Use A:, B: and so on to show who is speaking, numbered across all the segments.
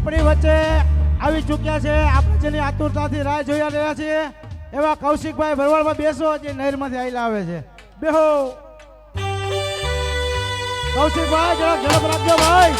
A: આપણી વચ્ચે આવી ચૂક્યા છે. આપણે જેની આતુરતાથી રાહ જોઈ રહ્યા છીએ એવા કૌશિકભાઈ ભરવાડમાં બેસો, જે નહેરમાંથી આવેલા આવે છે. બેહો કૌશિકભાઈ, જરા ઝડપ રાખજો ભાઈ.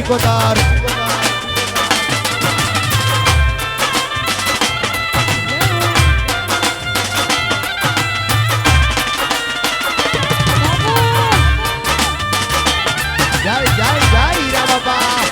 B: સિકોતર જય જય જય હીરા બાપા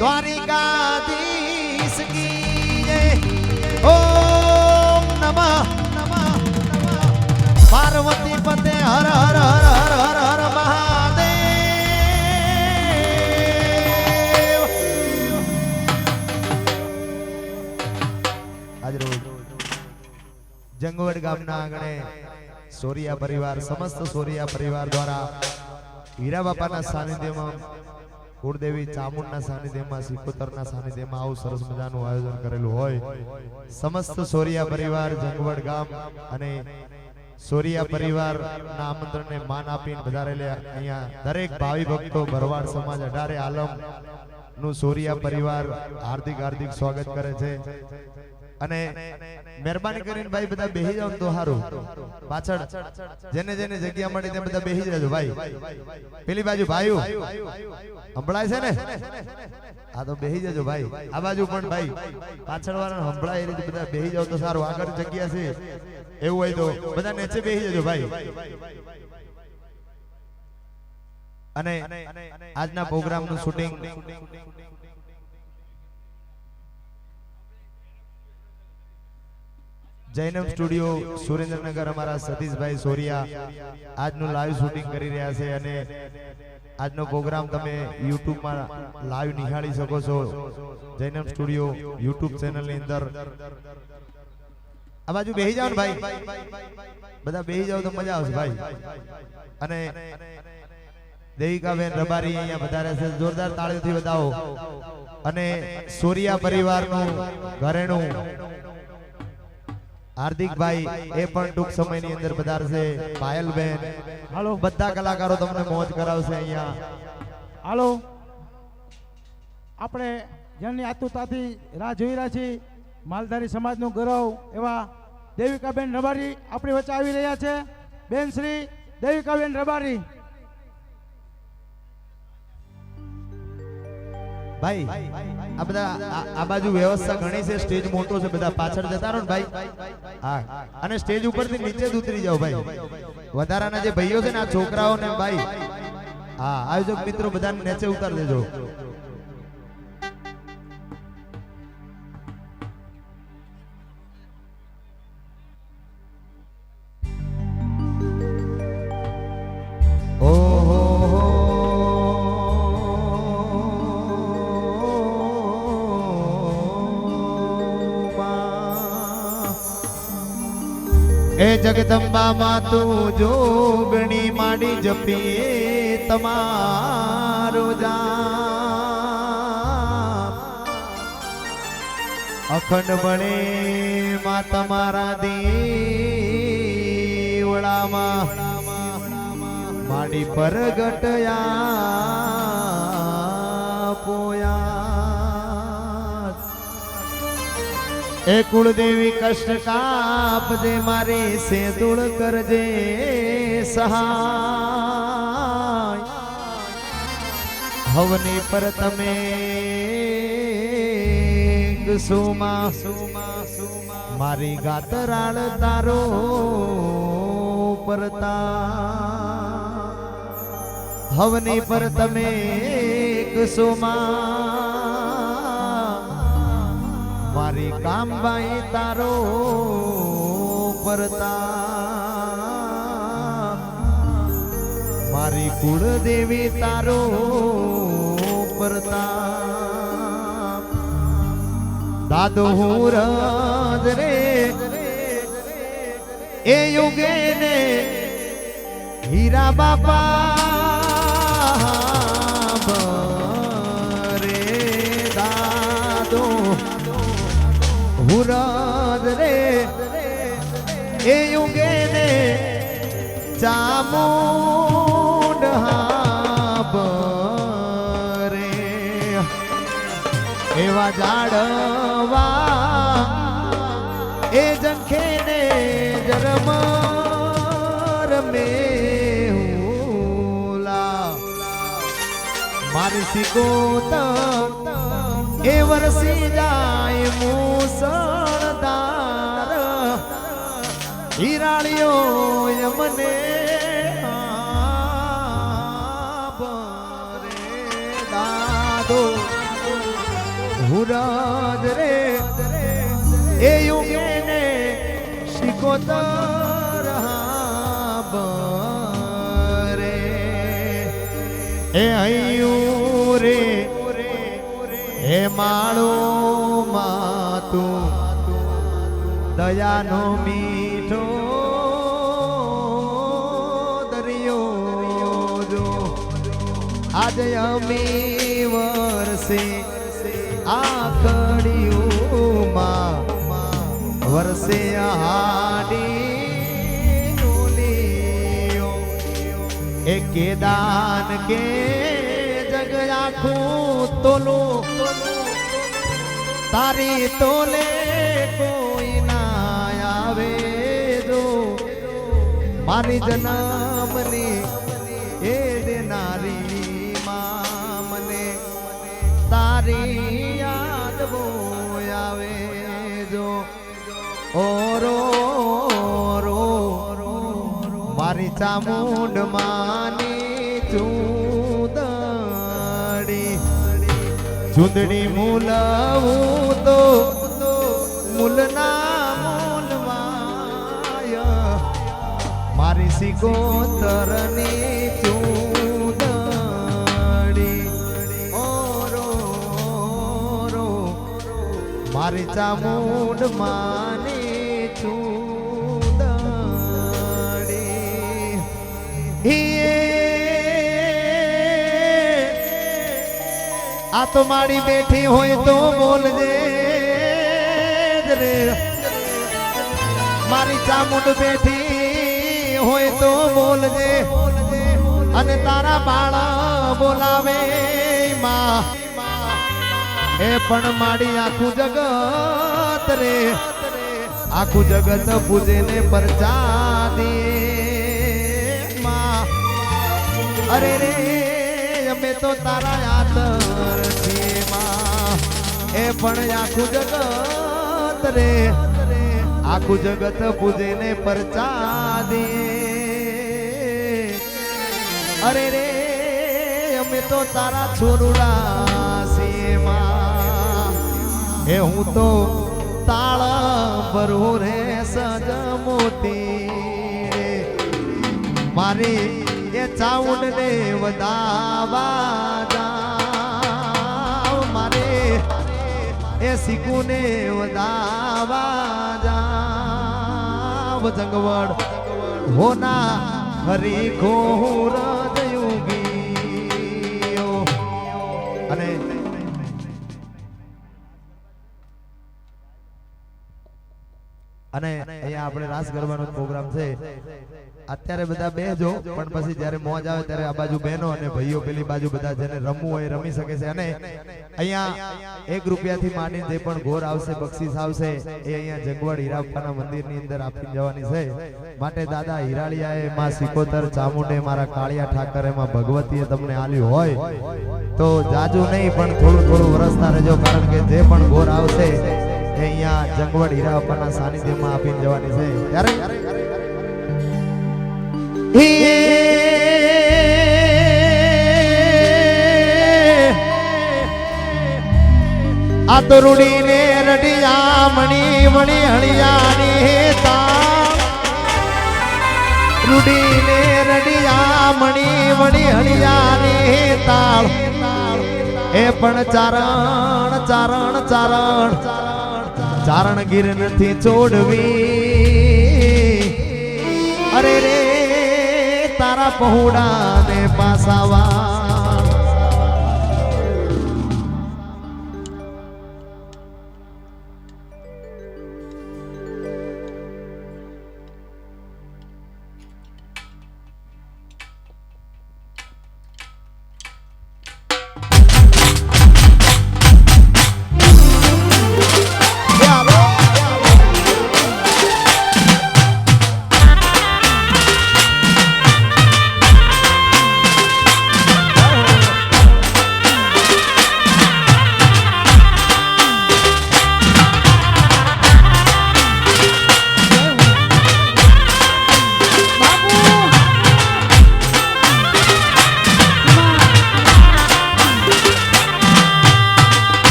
B: દ્વારિકાધીશ કી જય. ઓમ નમઃ પાર્વતી પતે હર હર હર હર હર હર મહાદેવ. આજ રોજ જંગવડ ગામના આંગણે સોરિયા પરિવાર સમસ્ત સોરિયા પરિવાર દ્વારા હીરા બાપાના સાનિધ્યમાં કુળદેવી ચામુંડના સાનિધ્યમાં સિકોતરના સાનિધ્યમાં આવું સરસ મજાનું આયોજન કરેલું હોય સમસ્ત સોરિયા પરિવાર જંગવડ ગામ અને સોરિયા પરિવારના આમંત્રણને માન આપીને વધારેલા અહીંયા દરેક ભાવિ ભક્તો ભરવાડ સમાજ 18 આલમ નું સોરિયા પરિવાર હાર્દિક હાર્દિક સ્વાગત કરે છે. અને મહેરબાની કરીને ભાઈ બધા બેહી જાવ તો સારું. પાછળ જેને જેને જગ્યા મળી તે બધા બેહી જજો ભાઈ. પેલી બાજુ ભાઈઓ સંભળાય છે ને? આ તો બેહી જજો ભાઈ. આ બાજુ પણ ભાઈ પાછળ વાળા સંભળાય એ રીતે બધા બેહી જાવ તો સારું. આગળ જગ્યા છે એવું હોય તો બધા નીચે બેહી જજો ભાઈ. અને આજના પ્રોગ્રામનું શૂટિંગ જૈનમ સ્ટુડિયો સુરેન્દ્રનગર અમારા સતીશભાઈ સોરિયા આજનું લાઈવ શૂટિંગ કરી રહ્યા છે અને આજનો પ્રોગ્રામ તમે YouTube માં લાઈવ નિહાળી શકો છો. જૈનમ સ્ટુડિયો YouTube ચેનલ ની અંદર આ બાજુ બેહી જાવ ને ભાઈ, બધા બેહી જાવ તો મજા આવશે ભાઈ. અને દેવિકાબેન રબારી અહીંયા વધારે છે, જોરદાર તાળીઓથી વધાવો. અને સોરિયા પરિવારનું ઘરેણું હાર્દિકભાઈ એ પણ ટૂંક સમયની અંદર પધારશે. પાયલબેન,
A: હાલો
B: બધા કલાકારો તમને મોજ કરાવશે અહીંયા.
A: હાલો, આપણે જેની આતુરતાથી રાહ જોઈ રહ્યા છીએ માલધારી સમાજનું ગૌરવ એવા દેવિકાબેન રબારી આપણી વચ્ચે આવી રહ્યા છે. બેન શ્રી દેવિકાબેન રબારી.
B: ભાઈ આ બધા આ બાજુ વ્યવસ્થા ઘણી છે, સ્ટેજ મોટો છે, બધા પાછળ જતા રહો ને ભાઈ. હા, અને સ્ટેજ ઉપરથી નીચે જ ઉતરી જાઓ ભાઈ. વધારાના જે ભાઈઓ છે ને આ છોકરાઓને ભાઈ, હા આયોજક મિત્રો બધાને નીચે ઉતાર દેજો. એ જગદંબા માં તું જોગણી માંડી જપીએ તમારો જાપ. અખંડ બને માં તમારા દેવળામાં માંડી પરગટયા પોયા. એ કુળદેવી કષ્ટ કાપજે મારી સેદુળ કરજે સહાય. હવની પર તમે સુમા મારી ગાતરાળ તારો પરતા. હવની પર તમે સુમા મારી કામબાઈ તારો પરતા. મારી કુળદેવી તારો પરતા. દાદો હું રજ રે એ યુગે ને હીરા બાપા રે દાદો હુરદ રે એ યુગે ને ચામુંડ રે એવા જાડવા એ જંખે ને જરમર મેહુલા. મારી સિકોત એ વરસી જાય મુસળધાર. હિરાળીઓ યમને આપરે દાદો હુરાજ રે એ યુગે ને શિકોતર રે એ હૈયું રે હે માળો માતું દયાનો મીઠો દરિયો જો આજે અમી વરસે આખડીઓમાં વરસે હાડી ડોલીઓ એ કેદાન કે જગ આખું તોલું તારી તોલે કોઈ ના આવે જો મારી જન્મની એ દેનારી માં મને તારી યાદ બહુ આવે જો ઓરો રો મારી ચામુંડ માની ચૂંદડી મૂલવું તો મૂલના મૂલવાય મારી સિકોતરની ચૂંદડી ઓરો રો મારી ચામુંડ માની ચૂંદડી આ તો મારી બેઠી હોય તો બોલજે રે મારી ચામુંડ બેઠી હોય તો બોલજે અને તારા બાળા બોલાવે માં એ પણ મારી આખું જગત રે આખું જગત પૂજે ને પરચા દે માં અરે રે અમે તો તારા યાદર છીએ માં એ પણ આખું જગત રે આખું જગત પૂજે ને પરચા દે અરે રે અમે તો તારા છોરુડા છીએ માં એ હું તો તાળ ભરું રે સજ મોતી મારી એ ચાઉંડ ને વધાવા જાવ મારે એ સિકુ ને વધાવા જાવ જંગવડ હોના હરી ઘોર દયુગીઓ અને અહીંયા આપણે રાસ ગરબાનો પ્રોગ્રામ છે અત્યારે બધા બેજો પણ પછી જ્યારે મોજ આવે ત્યારે આ બાજુ બહેનો અને ભાઈઓ પેલી બાજુ બધા જેને રમવું હોય રમી શકે છે અને અહીંયા 1 રૂપિયાથી માંડીને જે પણ ઘોર આવશે બક્ષિસ આવશે એ અહીંયા જગવડ હીરાપ્પાના મંદિરની અંદર આપી જવાની છે માટે દાદા હિરાળિયાએ માં સિકોતર ચામુંડે મારા કાળિયા ઠાકરે માં ભગવતીએ તમને આલ્યું હોય તો જાજુ નહીં પણ થોડું થોડું વરસતા રહેજો કારણ કે જે પણ ઘોર આવશે એ અહીંયા જગવડ હીરાપ્પાના સાનિધ્યમાં આપીને જવાની છે ત્યારે આ તો રૂડી ને રડિયા મણી મણી હળિયાની તાળ રૂડી ને રડિયા મણી મણી હળિયાની તાળ એ પણ ચારણ ચારણ ચારણ ચારણ ગીર નથી છોડવી અરે રે તારા પહોળા ને પાસાવા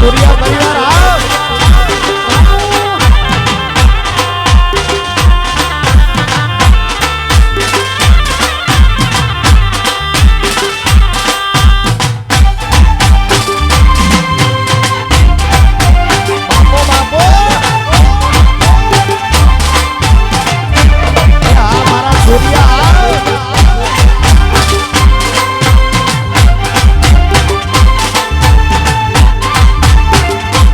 B: સૂર્યા પરિવાર આવ
C: Thank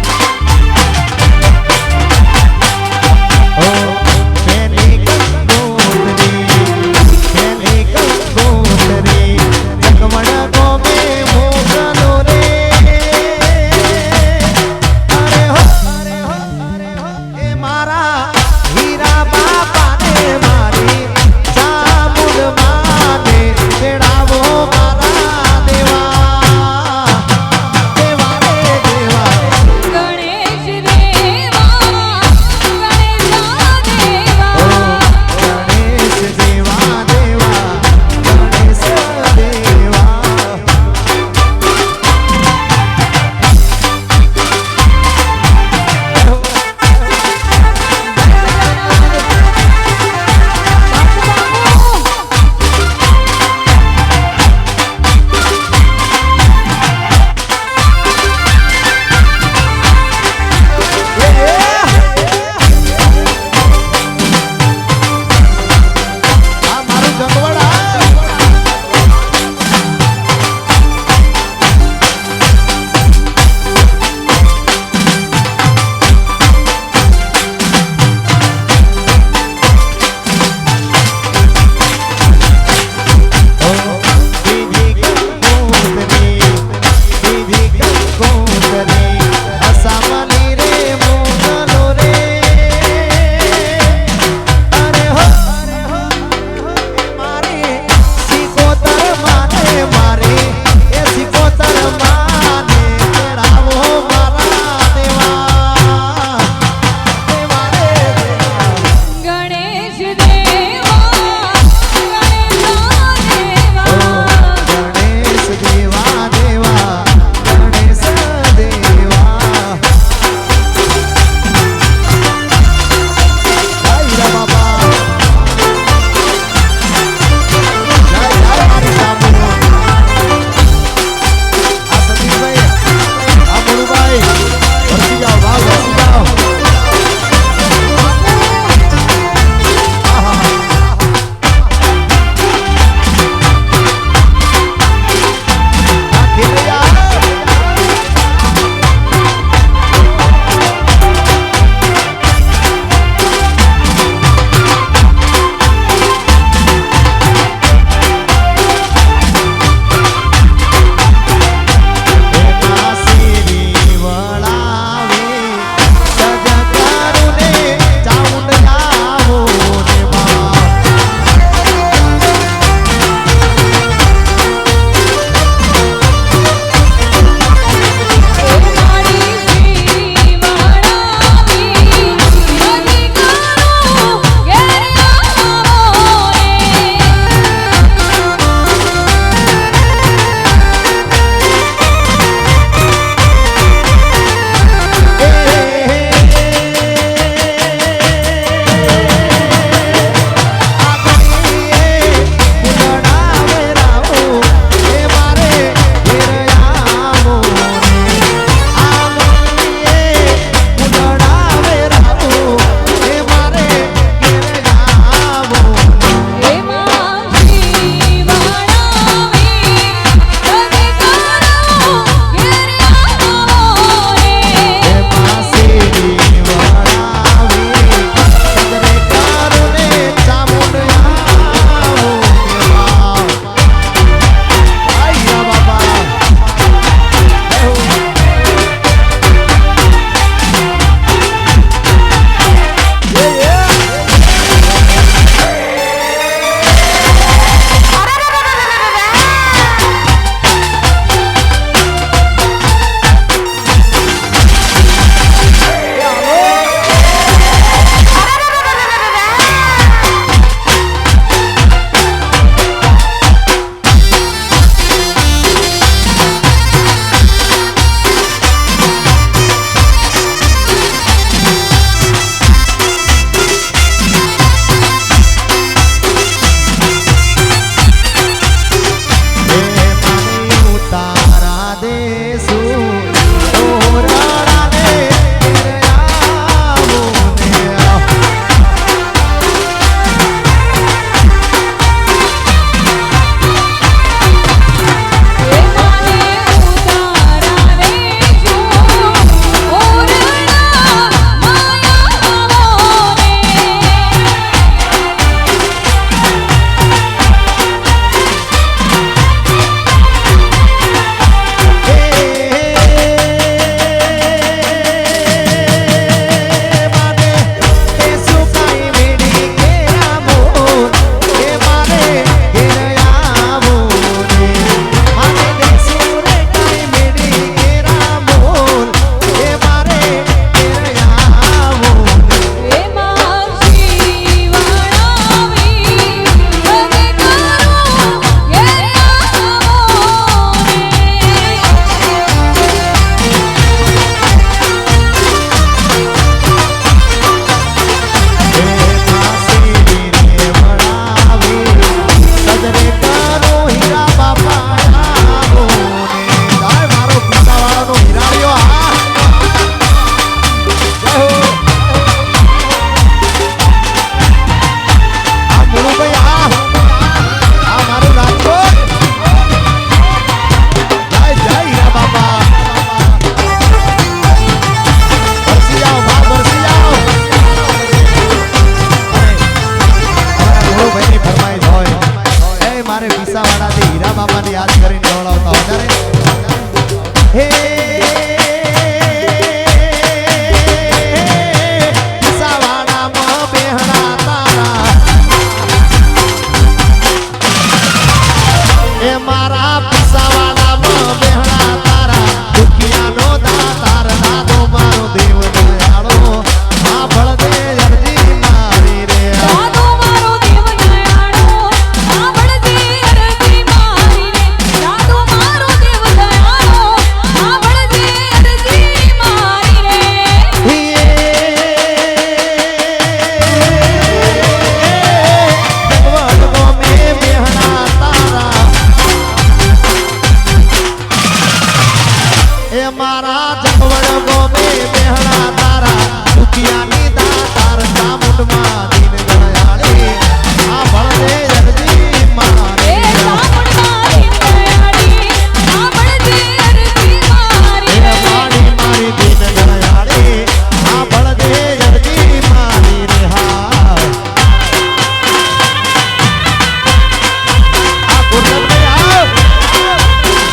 B: મારા જગવડ ગોમે બેહણા તારા દુખિયાની દાતાર ચામુંડમાં દીન દયાળી આ ભળદે અરજી મારી
C: એ ચામુંડમાં દીન દયાળી આ ભળદે અરજી મારી
B: એ મારી મારી દીન દયાળી આ ભળદે અરજી મારી રે હા આ ગુરુ આવ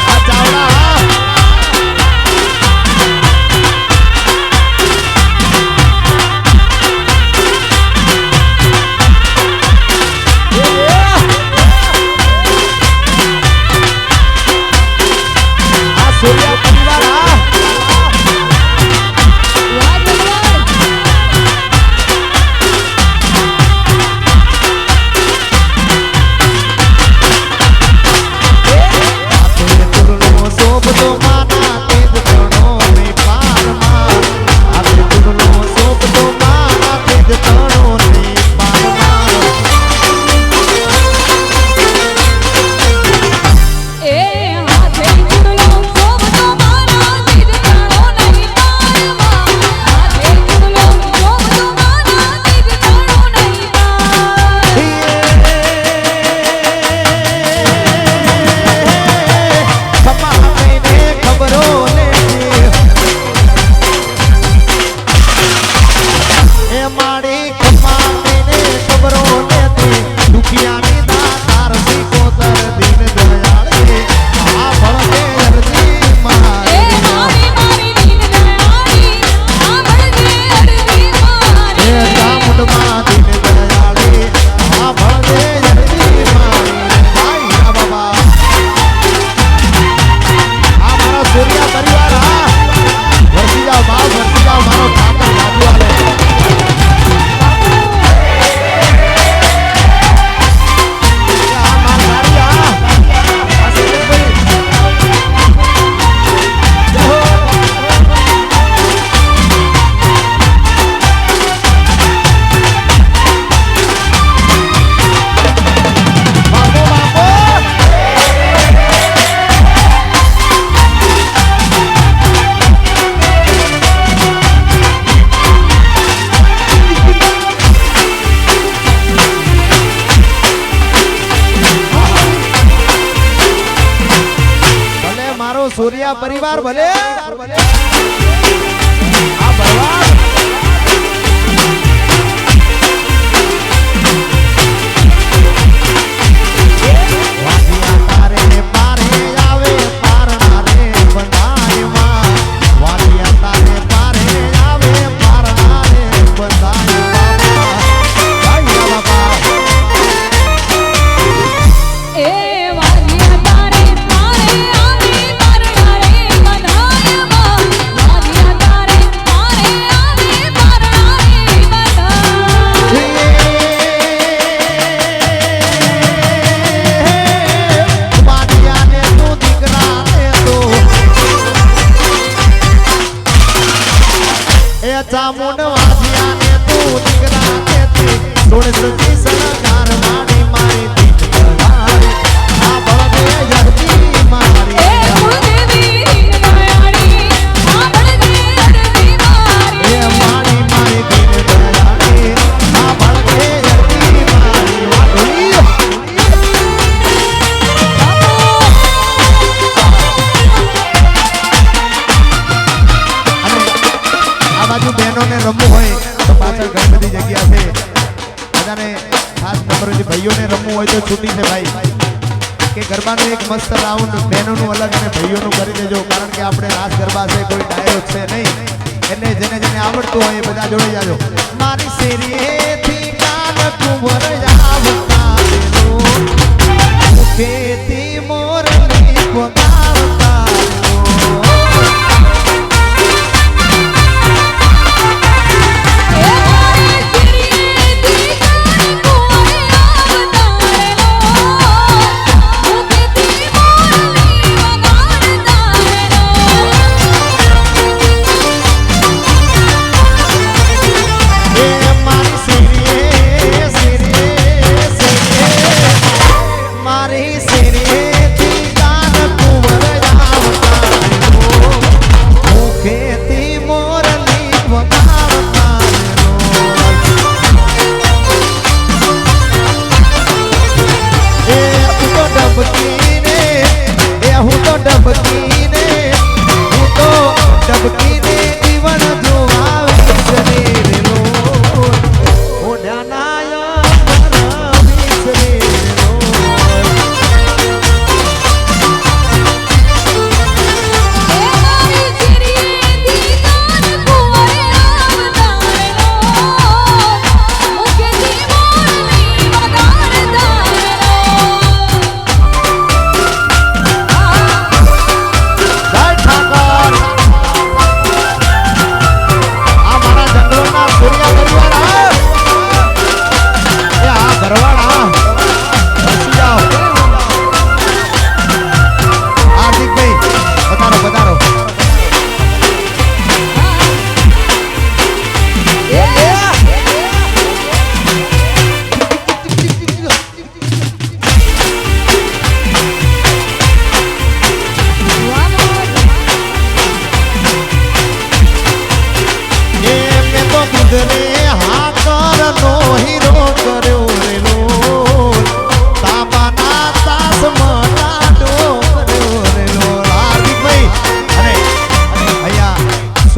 B: આ ચાવડા આ સૂર્ય પરિવાર આ
C: વાહ ભગવાન
B: આપે ગુરુનો શોભતો માના તેજ તણો ને પારમાં આપે ગુરુનો શોભતો માના તેજ તણો ને પારમાં
C: એ હાથે ચૂડલો શોભતો મારા તીર તાળો નહીં તારમાં હાથે ચૂડલો શોભતો મારા તીર તાળો નહીં તાર
B: ખમા કઈને ખબરો લેતી એ મારી ખમા કઈને ખબરો લેતી દુખિયાની દાતાર સિકોતર દીન દયાળી આ ભળદે અરજી
C: એ
B: મારી
C: મારી મારી દીન દયાળી આ ભળદે અરજી મારી
B: એ ચામુંડમાં દીન દયાળી આ ભળદે અરજી મારી ભાઈ આ બાબા આ મારા સૂર્યા પરિવાર આ વરસી જાઓ બાપ વરસી જાઓ મારો ઠાકર જાદુ આલે આ મારી આ સિલેબરી જય હો બાપો બાપો ભલે મારો સૂર્યા પરિવાર ભલે આ ભગવાન વાડિયા તારે પારે આવે પારણા રે બંધાયમાં વાડિયા તારે પારે આવે પારણા રે બંધાયમાં ભાઈ બાબા
C: એ વાલિયા તારે પારે આવી પરણા રે બનાયમાં વાલિયા તારે પારે આવી પરણા રે બનાય
B: વાડિયાને તું દીકરાને તું એ ચામુંડ વાડિયાને તું દીકરાને તી સોળ સતી સરકાર મારી મારી દીક દયાળી આ ભળદે અરજી મારી
C: એ કુળદેવી દીન દયાળી આ ભળદે અરજી મારી
B: એ મારી મારી દીક દયાળી આ ભળદે અરજી મારી વાઢોલી અને આ બાજુ બહેનોને રમવું હોય તો પાછળ ઘણી બધી જગ્યા છે બધાને ખાસ નંબર છે ભાઈઓને રમવું હોય તો છૂટી છે ભાઈ કે ગરબાનું એક મસ્ત રાઉન્ડ બહેનોનું અલગ અને ભાઈઓનું કરી દેજો કારણ કે આપણે રાસ ગરબા છે કોઈ ડાયો છે નહીં એટલે જેને જેને આવડતું હોય એ બધા જોડી જાજો મારી શેરીએથી કાન કુંવર આવતા રેલો મુખેથી મોરની પોકારતા રેલો
C: એ મારી શિરીએથી કાન કુંવર આવતારેલો મુખેથી મોરલી વગાડતારેલો
B: એ મારી શેરીએ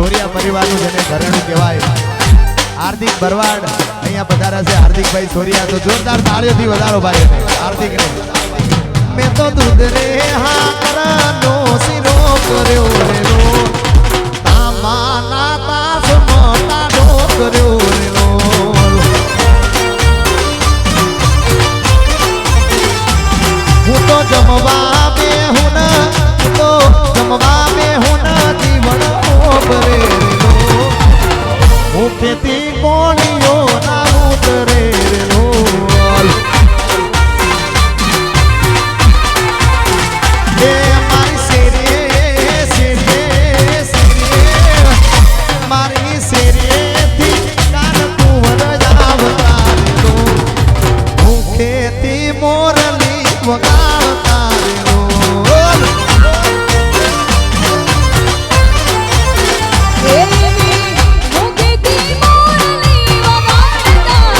B: સોરિયા પરિવારનું જેને ઘરેણું કહેવાય હાર્દિક ભરવાડ અહીંયા પધાર્યા છે હાર્દિકભાઈ સોરિયા તો જોરદાર તાળીઓથી વધારો ભાઈ હાર્દિકને મેં તો દૂધ રે હાકરાનો શિરો કર્યો રે લો તામાના તાસ મોટા ઢો કર્યો રે લો હું તો જમવા બેહું હું તો જમવા બેહું જીવન ઓબરે લો હું ખેતી કોણીઓ ના ઉતરે લો એ મારી મારી શેરીથી કાન કુંવર જાવતા લો હું ખેતી મોરલી વગાડતા લો
C: દેવી મુકેતી મોરલી વગાડતા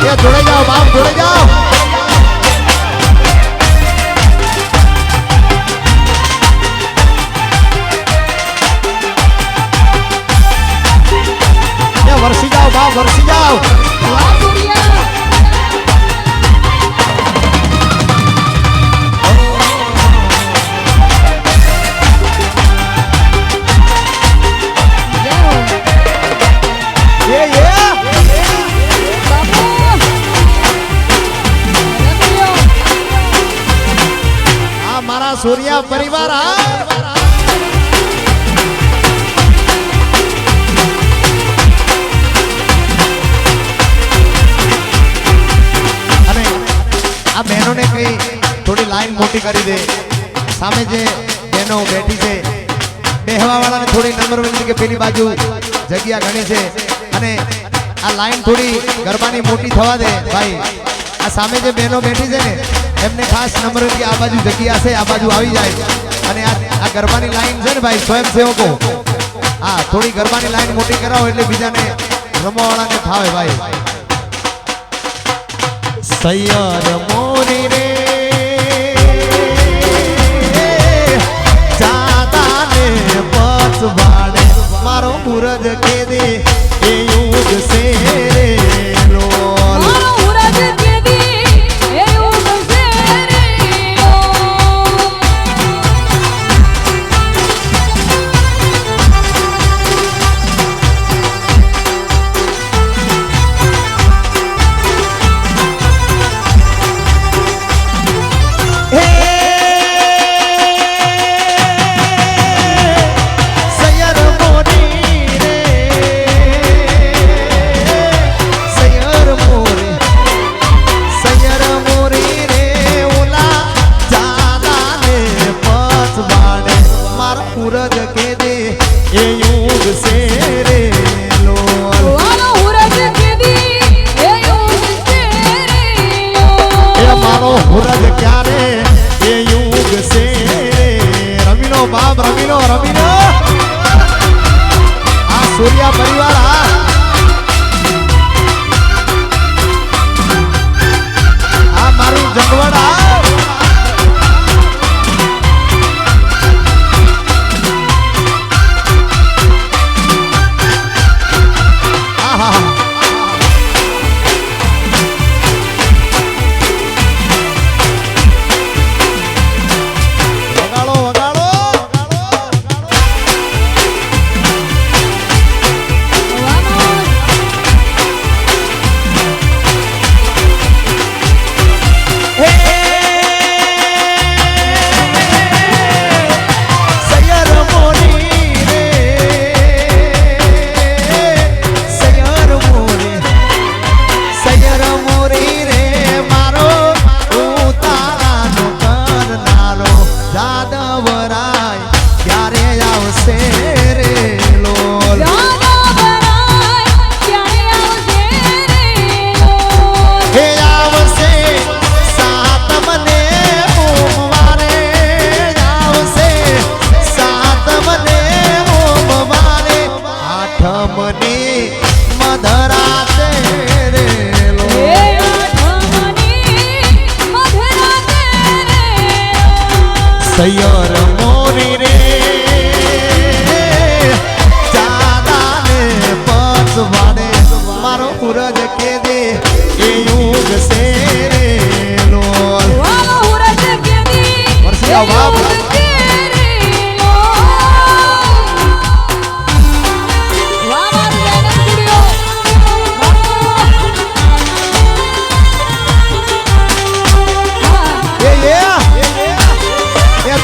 B: ये जुड़े जाओ बाप जुड़े जाओ ये वर्षी जाओ बाप वर्षी जाओ
C: વાહ સોરિયા જય હો
B: ये
C: બાપુ રમ્યો
B: आ मारा सूर्या परिवार आ અને આ બહેનોને કઈ થોડી લાઈન મોટી કરી દે સામે જે બહેનો બેઠી છે બેહવા વાળાને થોડી નંબર વિનંતી કે પેલી બાજુ જગ્યા ઘણી છે અને આ લાઈન થોડી ગરબાની મોટી થવા દે ભાઈ આ સામે જે બહેનો બેઠી છે ને એમને ખાસ નંબર વિનંતી આ બાજુ જગ્યા છે આ બાજુ આવી જાય અને આ ગરબાની લાઈન છે ને ભાઈ સ્વયંસેવકો હા થોડી ગરબાની લાઈન મોટી કરાવો એટલે બીજાને રમવાવાળાને ફાવે ભાઈ સૈયર મોરી રે જાતાને પછવાડે મારો મુરજ કે દે એ યુગ સે રે લોલ
C: મારો ઉરજ કેદી એ ઉગસે રે ઓ
B: હે સૈયર મોરી રે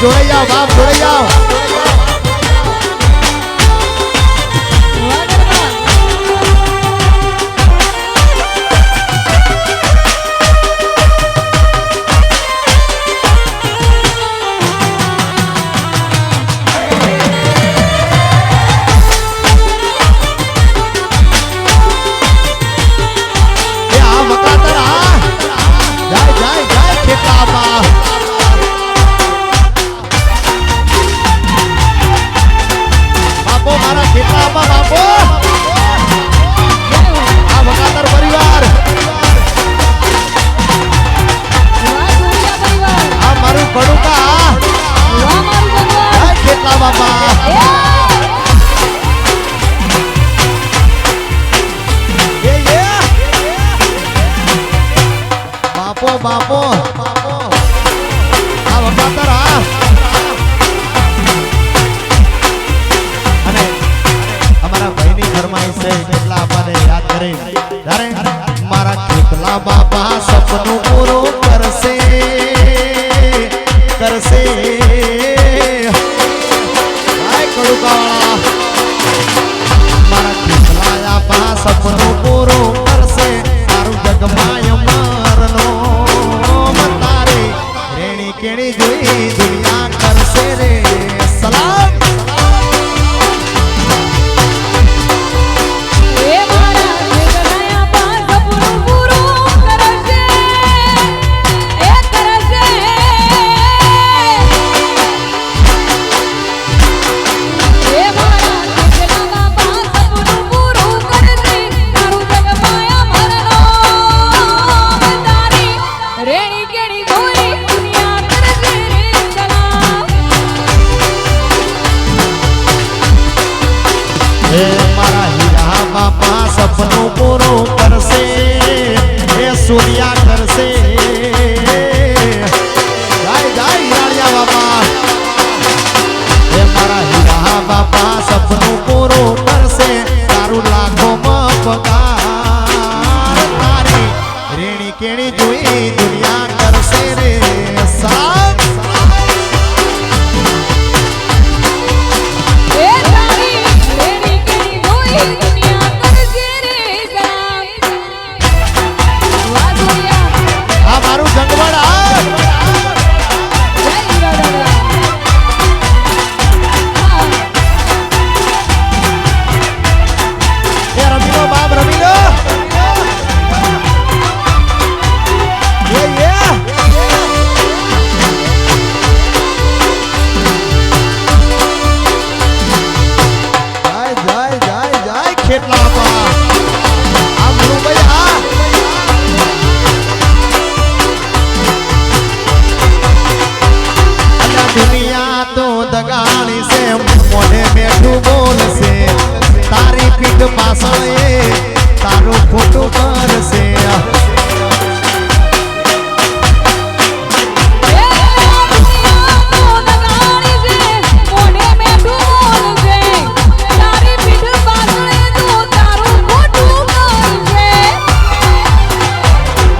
B: જોડાઈ જાઓ બાપ, જોડાઈ જાઓ. એ આ મકાતર આ જાય જાય જાય ખેતલામાં. બાપો મારા ખેતલામાં બાપો, આ મકાતર પરિવાર, આ મારું કડુકા, જાય ખેતલા બાપા. બાપો બાપો આ વખાતર આ. અને અમારા ભાઈની ફરમાઈશ છે કેટલા આપણને યાદ કરે ત્યારે મારા કેટલા બાપા સપનું પૂરું કરશે કરશે. હાય કડુકાવાળા, મારા કેટલા બાપા સપનું પૂરું કરશે. તારું જગમાય મારનો મતારે રેણી કેણી જોઈ દુનિયા કરશે રે સલામ. હે મારા હીરા બાપા સપનું પૂરું કરશે, એ સૂર્યા કરશે. જાય જાય હીરાળિયા બાપા. હે મારા હીરા બાપા સપનું પૂરું કરશે. તારું લાખોમાં પગાર, તારી રેણી કેણી જોઈ દુનિયા કરશે રે સલામ. આ મારું જંગવડ આ. એ રમીનો બાપ રમીનો. એ જાય જાય જાય જાય ખેતલા બા. આ મારું ભાઈ આ. દુનિયા તો દગાણી છે, મોઢે બેઠું બોલશે. તારી પીઠ પાછળ એ તારું ખોટું કરશે.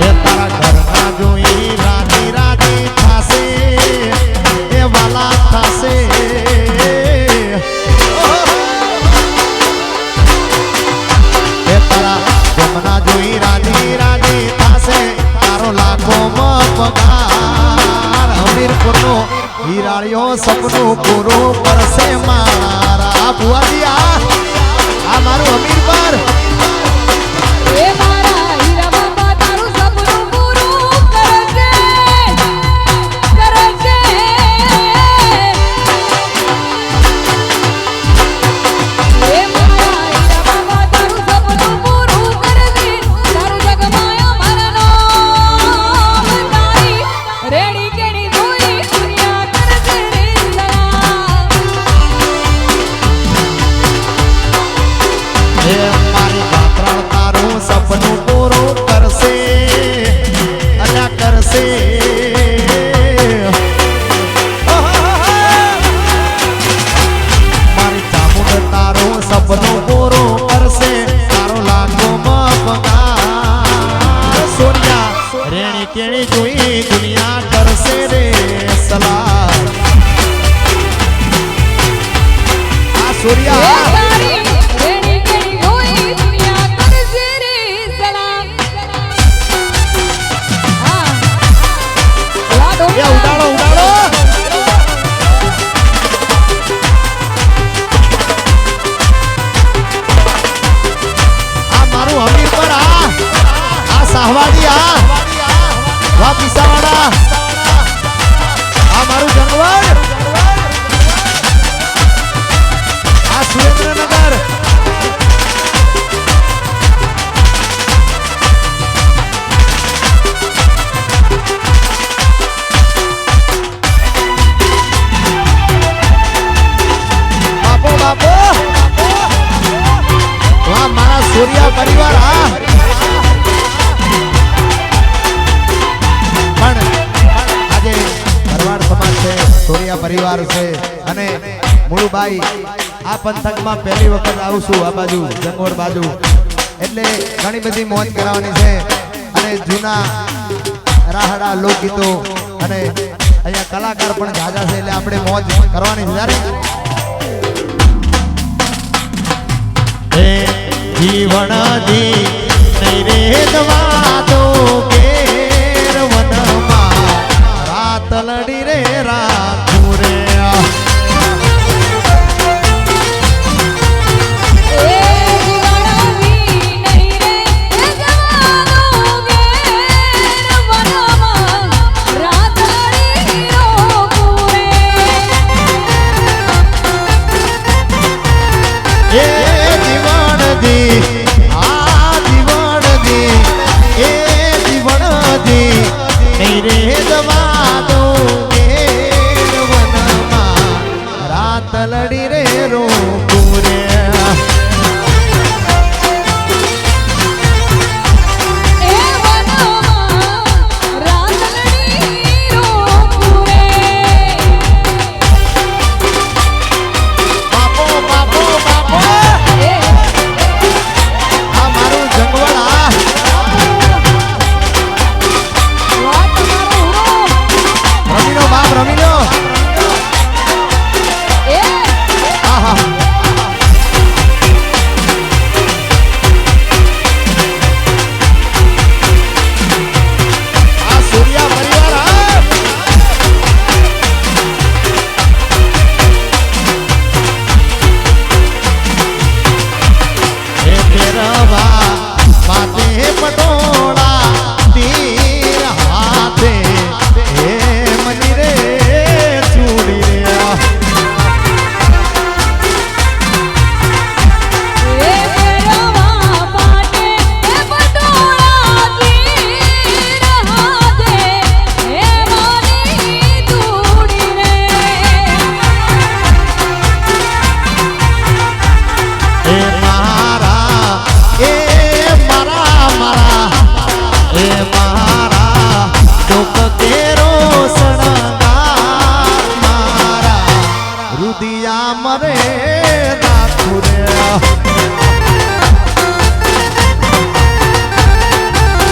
B: એ તારા ઘરના જોઈ રાજી રાજી થાશે, એ વાલા થાશે. એ તારા જમના જોઈ રાજી રાજી થાશે. તારો લાખોમાં પગાર, હમીરપુરનો હીરાળિયો સપનું પૂરું કરશે મારા ભુવાજી. આ મારું હમીરપુર. મારી પાત્રણ તારું સપનું પૂરું કરશે, અલ્યા કરશે. મારી ચામુંડ તારું સપનું પૂરું કરશે. તારો લાખોમાં પગાર, સોનિયા રેણી કેણી જોઈ દુનિયા કરશે રે સલામ. વાહ પીસાવાડા આ મારું જંગવડ આ સુરેન્દ્રનગર બાપો બાપો વાહ મારા સૂર્યા પરિવાર આ પણ આજે ભરવાડ સમાજ છે સોરિયા પરિવાર છે અને મુળુભાઈ આ પંથકમાં પહેલી વખત આવું છું આ બાજુ જંગવડ બાજુ એટલે ઘણી બધી મોજ કરાવવાની છે અને જૂના રાહડા લોકગીતો અને અહીંયા કલાકાર પણ જાજા છે એટલે આપણે મોજ કરવાની છે જ્યારે જીવન દી નહીં રેતવા દો ઘેર વનમાં રાત લડી રે રાખું રે
C: એ જીવણવી નહીં રે એ જવાનો ઘેર વનમાં રાતડી રોકું રે
B: એ જીવન દી આ જીવન દી એ જીવન દી નહીં રેતવા દો ઘેર વનમાં રાત લડી રે રોકું રે
C: એ વનમાં રાતડી રોકું રે
B: બાપો બાપો બાપો
C: એ
B: આ મારું જંગવડ આ
C: વાત તમારો
B: રમીનો બાપ રમીનો
C: એ
B: આહા આ સૂર્યા પરિવાર આ એ તેરવા માથે પટોળા તીર હાથે હે મની રે ચૂડી રે
C: એ મેરવા પાટે એ પટોળા તીર હાથે એ મારી દૂડી રે
B: એ મારા એ મારા ડોક કેરો સણગાર મારા રુદિયા મરે રાખું રે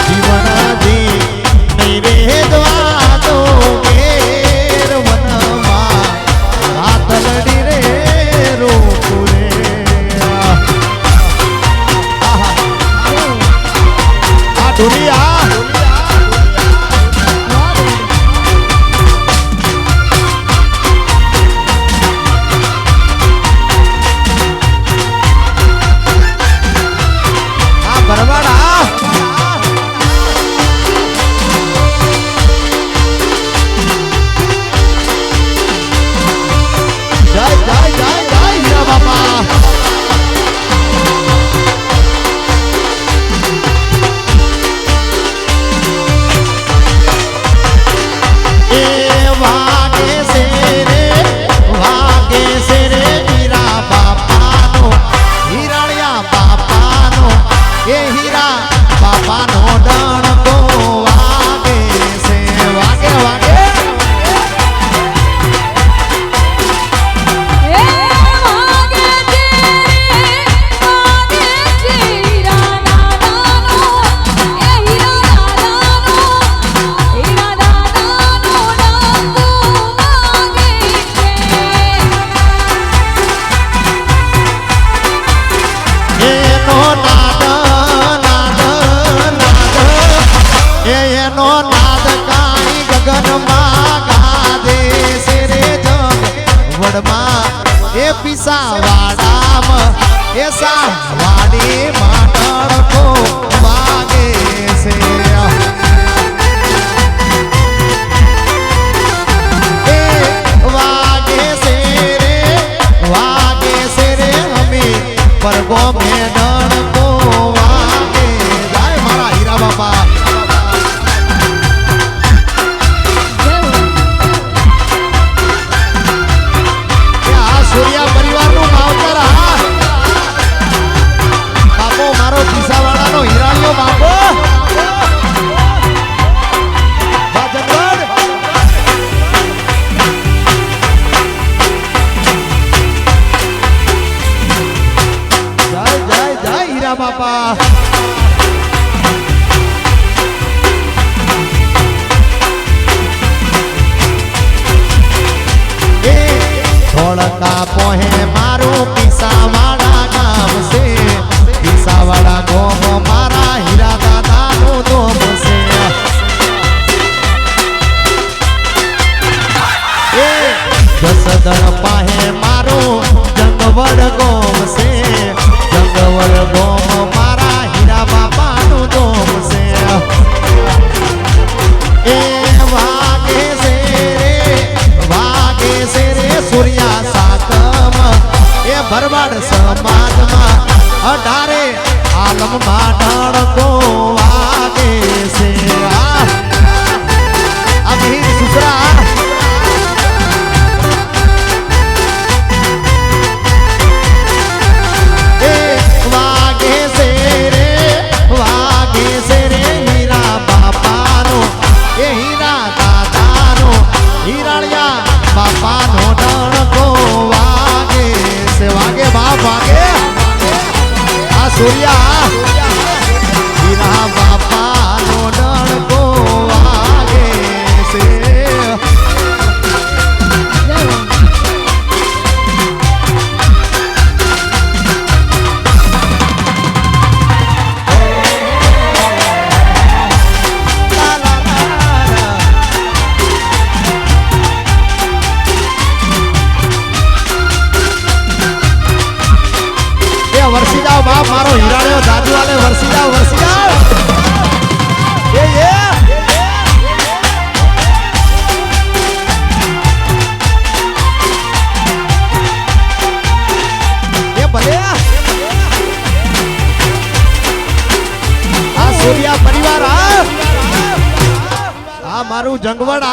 B: જીવન દી નહીં રેદવા દો ઘેર વનમાં રાત લડી રે રોકું રે આહા આ ઢોલિયા આ ભરવાડા જય જય જય જય હીરા બાપા એ વાગે છે રે હીરા બાપાનો હિરાળિયા બાપાનો એ હીરા બાપાનો ડણકો વાગે છે વાગે વાગે
C: એ વાગે છે હીરા દાદાનો એ હીરા દાદાનો ડંકો વાગે છે
B: એનો નાદ એનો નાદ કાઈ ગગનમાં ગાદે છે રે જગ વડમાં એ પીસા વાડામાં એ સા વાડી માટડકો વાગે છે પોહે મારું પીસાવાડા ગામ છે પીસાવાડા ગોમ મારા હીરા દાદાનું દોમ છે એ જસદણ પાહે મારું જંગવડ ગોમ છે જંગવડ ગોમ મારા હીરા બાપાનું દોમ છે એ વાગે છે રે સૂર્યા સાતમ એ ભરવાડ સમાજમાં 18 આલમમાં ઢળકો વાગે છે આ મીર સુસરા એ વાગે છે રે હીરા બાપાનો એ હીરા દાદાનો હીરાળિયા બાપાનો ડણકો વાગે છે વાગે બાપ વાગે આ સૂર્યા હીરા બાપાનો ડણકો વાગે છે વરસી જાઓ બાપ મારો હીરાળ્યો દાદુ વાલે વરસી જાઓ એ ભલે આ સૂર્યા પરિવાર આ મારું જંગવડ